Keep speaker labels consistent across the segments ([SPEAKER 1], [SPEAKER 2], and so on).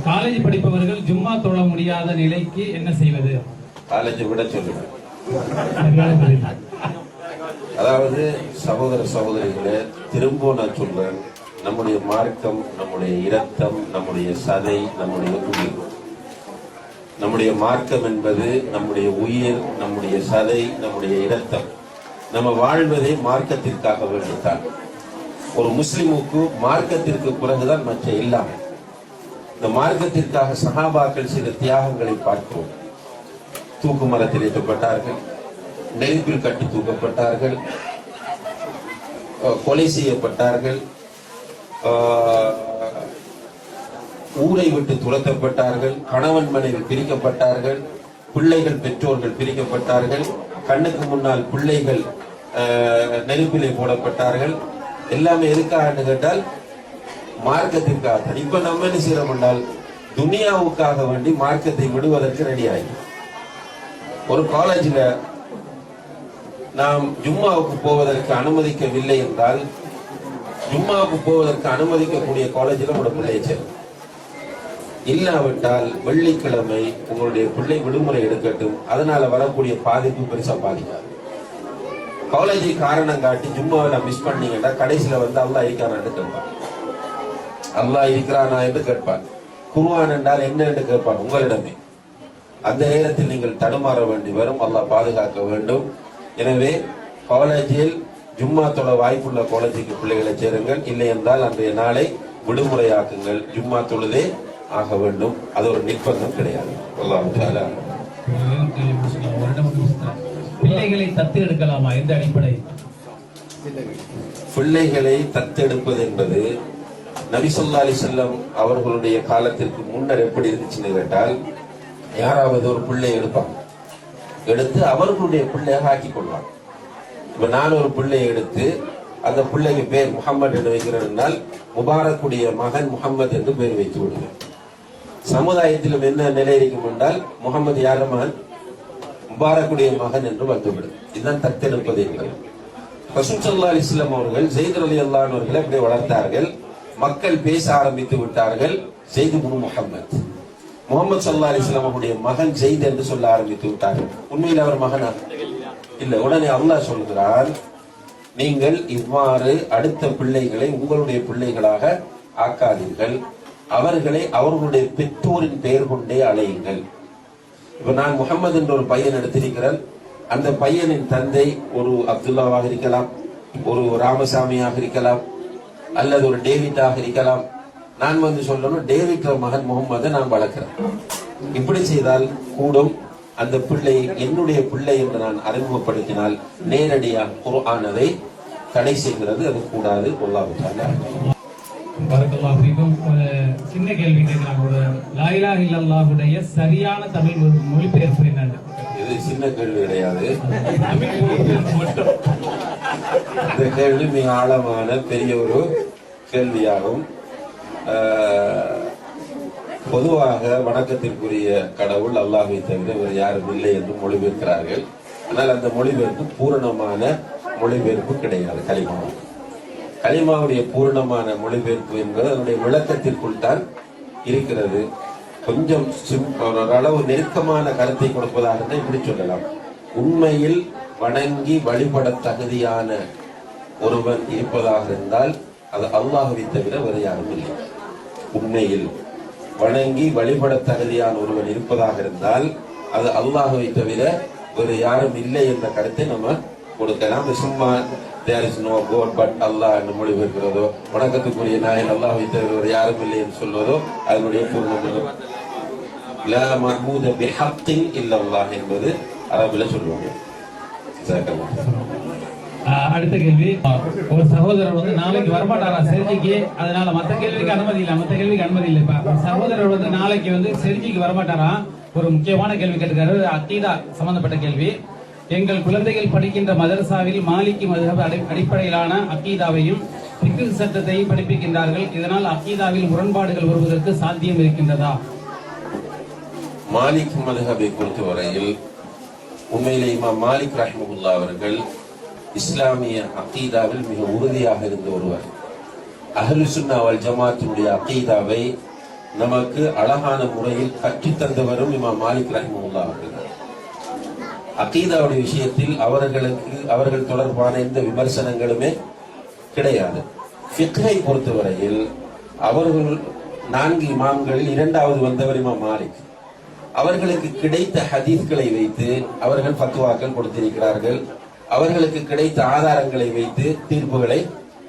[SPEAKER 1] College படிப்பவர்கள் ஜும்மா தொழ முடியாத நிலைக்கு என்ன செய்வது?
[SPEAKER 2] காலேஜ் விட சொல்லுங்க. அதாவது சகோதர சகோதரிகளை திரும்ப நான் சொல்றேன், நம்முடைய மார்க்கம், நம்முடைய இரத்தம், நம்முடைய சதை, நம்முடைய உயிர். நம்முடைய மார்க்கம் என்பது நம்முடைய உயிர், நம்முடைய சதை, நம்முடைய இரத்தம். நம்ம வாழ்வதே மார்க்கத்திற்காக வேண்டித்தான். ஒரு முஸ்லிமுக்கு மார்க்கத்திற்கு பிறகுதான் மற்ற எல்லாமே. இந்த மார்க்கத்திற்காக சஹாபாக்கள் செய்த தியாகங்களை பார்க்கிறோம். தூக்கு மரத்தில் ஏற்றப்பட்டார்கள், நெருப்பில் கட்டி தூக்கப்பட்டார்கள், கொலை செய்யப்பட்டார்கள், ஊரை விட்டு துரத்தப்பட்டார்கள், கணவன் மனைவி பிரிக்கப்பட்டார்கள், பிள்ளைகள் பெற்றோர்கள் பிரிக்கப்பட்டார்கள், கண்ணுக்கு முன்னால் பிள்ளைகள் நெருப்பிலே போடப்பட்டார்கள். எல்லாமே எதுக்காக கேட்டால் மார்க்கத்திற்காக. இப்ப நம்ம என்ன செய்யறோம் என்றால் துனியாவுக்காக வேண்டி மார்க்கத்தை விடுவதற்கு ரெடி ஆகி ஒரு காலேஜ்ல நாம் ஜும்மாவுக்கு போவதற்கு அனுமதிக்கவில்லை என்றால் ஜும்மாவுக்கு போவதற்கு அனுமதிக்கக்கூடிய காலேஜில் உங்களோட பிள்ளையை சேரும். இல்லாவிட்டால் வெள்ளிக்கிழமை உங்களுடைய பிள்ளை விடுமுறை எடுக்கட்டும், அதனால வரக்கூடிய பாதிப்பு பெருசா பாதிக்காது. காலேஜை காரணம் காட்டி ஜும்மாவில் மிஸ் பண்ணீங்கன்னா கடைசியில வந்து அல்லாஹ் இருக்கிறான்னு கேட்பான். அல்லாஹ் இருக்கிறானா என்று கேட்பான். குர்ஆன் என்றால் என்ன என்று கேட்பான் உங்களிடமே. அந்த நேரத்தில் நீங்கள் தடுமாற வேண்டி வரும். அல்லாஹ் பாதுகாக்க வேண்டும். எனவே காலேஜில் ஜும்மா தொழ வாய்ப்புள்ள காலேஜுக்கு பிள்ளைகளை சேருங்கள். இல்லை என்றால் அன்றைய நாளை விடுமுறையாக்குங்கள். ஜும்மா தொழுதே ஆக வேண்டும். அது ஒரு நிர்பந்தம் கிடையாது.
[SPEAKER 1] பிள்ளைகளை தத்து எடுக்கலாமா? எந்த அடிப்படை?
[SPEAKER 2] பிள்ளைகளை தத்தெடுப்பது என்பது நபி ஸல்லல்லாஹு அலைஹி வஸல்லம் அவர்களுடைய காலத்திற்கு முன்னர் எப்படி இருந்துச்சுன்னு கேட்டால், யாராவது ஒரு பிள்ளையை எடுத்து அவர்களுடைய பிள்ளையாக ஆக்கிக் கொள்வாங்க. இப்ப நான் ஒரு பிள்ளையை எடுத்து அந்த பிள்ளைக்கு பேர் முகம்மது என்று வைக்கிறேன், முபாரக்குடைய மகன் முகம்மது என்று பேர் வைத்து விடுவேன். சமுதாயத்திலும் என்ன நிலை இருக்கும் என்றால், முகமது யார மகன்? முபாரக்குடைய மகன் என்று வந்துவிடும். இதுதான் தத்தெடுப்பது என்பது. ரசூல் ஸல்லல்லாஹு அலைஹி வஸல்லம் அவர்கள் ஸைத் ரலியல்லாஹு அன்ஹு அவர்களை அப்படியே வளர்த்தார்கள். மக்கள் பேச ஆரம்பித்து விட்டார்கள். ஸைத் இப்னு முஹம்மத், முகமது ஸல்லல்லாஹு அலைஹி வஸல்லம் அவருடைய மகன் ஸைத் என்று சொல்ல ஆரம்பித்து விட்டார்கள். உண்மையில் அவர் மகனா? இல்ல. உடனே அல்லாஹ் சொல்கிறார், நீங்கள் இவ்வாறு அடுத்த பிள்ளைகளை உங்களுடைய பிள்ளைகளாக ஆக்காதீர்கள், அவர்களை அவர்களுடைய பெற்றோரின் பெயர் கொண்டே அழையுங்கள். இப்ப நான் முகமது என்ற ஒரு பையன் எடுத்திருக்கிறேன். அந்த பையனின் தந்தை ஒரு அப்துல்லாவாக இருக்கலாம், ஒரு ராமசாமியாக இருக்கலாம், அல்லது ஒரு டேவிட்டாக இருக்கலாம். நான் வந்து சொல்லணும், டேவிட் மகன் முகமது நான் வளர்க்கிறேன். இப்படி செய்தால் கூடும். அந்த பிள்ளை என்னுடைய பிள்ளை என்று நான் அறிமுகப்படுத்தினால் நேரடியாக குர்ஆன் அதை தடை செய்கிறது. அது கூடாது. அல்லாஹ் தஆலா
[SPEAKER 1] சின்ன கேள்வி கேட்கிறாங்க. லா இலாஹ இல்லல்லாஹுடைய சரியான தமிழ் மொழிபெயர்ப்பு என்னன்னு?
[SPEAKER 2] இது சின்ன கேள்வி கிடையாது. இந்த கேள்வி மிக ஆழமான பெரிய ஒரு கேள்வியாகும். பொதுவாக வணக்கத்திற்குரிய கடவுள் அல்லாஹ்வை தவிர வேறு யாரும் இல்லை என்று மொழிபெயர்க்கிறார்கள். ஆனால் அந்த மொழிபெயர்ப்பு பூரணமான மொழிபெயர்ப்பு கிடையாது. கலிமாவுடைய பூரணமான மொழிபெயர்ப்பு என்பது அதனுடைய விளக்கத்திற்குள் தான் இருக்கிறது. கொஞ்சம் ஓரளவு நெருக்கமான கருத்தை கொடுப்பதாக இருந்தால் இப்படி சொல்லலாம். உண்மையில் வணங்கி வழிபட தகுதியான ஒருவன் இருப்பதாக இருந்தால் அது அல்லாஹ்வை தவிர வேறு யாரும் இல்லை. உண்மையில் வணங்கி வழிபட தகுதியான ஒருவன் இருப்பதாக இருந்தால் அது அல்லாஹ்வை தவிர வேறு யாரும் இல்லை என்ற கருத்தை நம்ம கொடுக்கலாம். சும்மா there is no God but Allah என்று மொழிபெயர்க்கிறதோ, வணக்கத்துக்குரிய நாயன் அல்லாஹ்வை தவிர வேறு யாரும் இல்லை என்று சொல்வதோ அதனுடைய பூர்ணம் லா மஹ்மூத பிஹக்கின் இல்லல்லாஹ் என்பது அரபில சொல்லுவாங்க.
[SPEAKER 1] அடுத்த கேள்வி. ஒரு சகோதரர் வந்து நாளைக்கு வரமாட்டாரா செர்ஜிக்கு, அதனால மற்ற கேள்விக்கு அனுமதி இல்லை. சகோதரர் வந்து நாளைக்கு வந்து செர்ஜிக்கு வரமாட்டாரா, ஒரு முக்கியமான கேள்வி கேட்டுக்காரு. அக்கீதா சம்பந்தப்பட்ட கேள்வி. எங்கள் குழந்தைகள் படிக்கின்ற மதரசாவில் மாலிகி மதுஹப் அடிப்படையிலான அக்கீதாவையும் ஃபிக்ஹ் சட்டத்தையும் படிப்பிக்கின்றார்கள். இதனால் அக்கீதாவில் முரண்பாடுகள் வருவதற்கு சாத்தியம் இருக்கின்றதா?
[SPEAKER 2] மாலிக் மதுஹபை பொறுத்தவரையில் உண்மையிலே இமாம் மாலிக் ரஹ்மத்துல்லாஹி அவர்கள் இஸ்லாமிய அக்கீதாவில் மிக உறுதியாக இருந்த ஒருவர். அஹ்லு சுன்னா வல் ஜமாத்தினுடைய அக்கீதாவை நமக்கு அழகான முறையில் கற்றுத் தந்தவரும் இமாம் மாலிக் ரஹ்மத்துல்லாஹி அவர்கள். அகீதாவுடைய விஷயத்தில் அவர்கள் தொடர்பான எந்த விமர்சனங்களுமே கிடையாது. ஃபிக்ஹை பொறுத்தவரையில் அவர்கள் 4 இமாம்களில் 2வது வந்தவர் இமாம் மாலிக். அவர்களுக்கு கிடைத்த ஹதீஸ்களை வைத்து அவர்கள் ஃபத்வாக்கள் கொடுத்திருக்கிறார்கள். அவர்களுக்கு கிடைத்த ஆதாரங்களை வைத்து தீர்ப்புகளை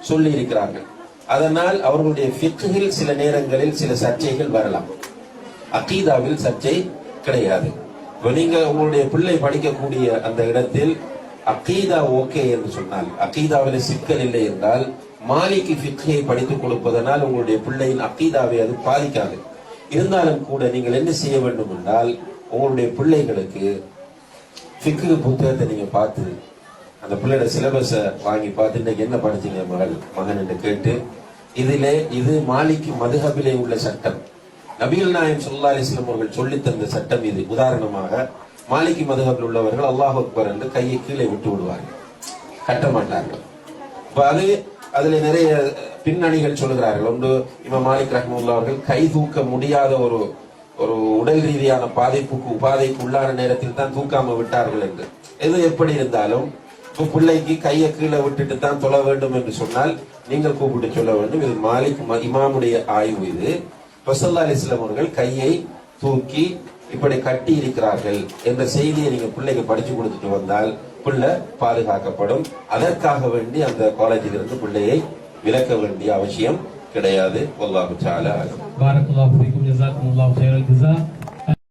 [SPEAKER 2] சொல்லி இருக்கிறார்கள். அதனால் அவர்களுடைய ஃபிக்ஹில் சில நேரங்களில் சில சர்ச்சைகள் வரலாம். அகீதாவில் சர்ச்சை கிடையாது. நீங்க உங்களுடைய பிள்ளை படிக்கக்கூடிய அந்த இடத்தில் அகீதா ஓகே என்று சொன்னால், அகீதாவில் சிக்கல் இல்லை என்றால், மாலிகி ஃபிக்ஹை படித்துக் கொடுப்பதனால் உங்களுடைய பிள்ளையின் அகீதாவை அது பாதிக்காது. இருந்தாலும் கூட நீங்கள் என்ன செய்ய வேண்டும் என்றால், உங்களுடைய பிள்ளைகளுக்கு ஃபிக்ஹ் புத்தகத்தை நீங்க பார்த்து அந்த பிள்ளையோட சிலபஸை வாங்கி பார்த்து இன்னைக்கு என்ன படிச்சீங்க மகன் என்று கேட்டு, இது மாலிகி மதுஹபிலே உள்ள சட்டம், நபிகள் நாயகம் ஸல்லல்லாஹு அலைஹி வஸல்லம் அவர்கள் சொல்லித் தந்த சட்டம் இது. உதாரணமாக மாலிகி மதுஹபில் உள்ளவர்கள் அல்லாஹ் அக்பர் என்று கையை கீழே விட்டு விடுவார்கள், கட்ட மாட்டார்கள். அதுல நிறைய பின்னணிகள் சொல்லுகிறார்கள். ஒன்று, இமாம் மாலிக் ரஹ்மத்துல்லாஹி அவர்கள் கை தூக்க முடியாத ஒரு உடல் ரீதியான உபாதைக்கு உள்ளான நேரத்தில் தான் தூக்காம விட்டார்கள் என்று. எது எப்படி இருந்தாலும் பிள்ளைக்கு கையை கீழே விட்டுட்டு தான் தொழ வேண்டும் என்று சொன்னால் நீங்கள் கூப்பிட்டு சொல்ல வேண்டும். இது மாலிக் இமாமுடைய ஆய்வு. இது ஸல்லல்லாஹு அலைஹி வஸல்லம் அவர்கள் கையை தூக்கி இப்படி கட்டி இருக்கிறார்கள் என்ற செய்தியை நீங்க பிள்ளைக்கு படிச்சு கொடுத்துட்டு வந்தால் பிள்ளை பாதுகாக்கப்படும். அதற்காக வேண்டி அந்த காலேஜில் இருந்து பிள்ளையை விலக்க வேண்டிய அவசியம் கிடையாது. வல்லாஹு தஆலா அலம்.
[SPEAKER 1] பாரக்கல்லாஹு ஃபீக்கும், ஜஸாக்குமுல்லாஹு கைரல் ஜஸா.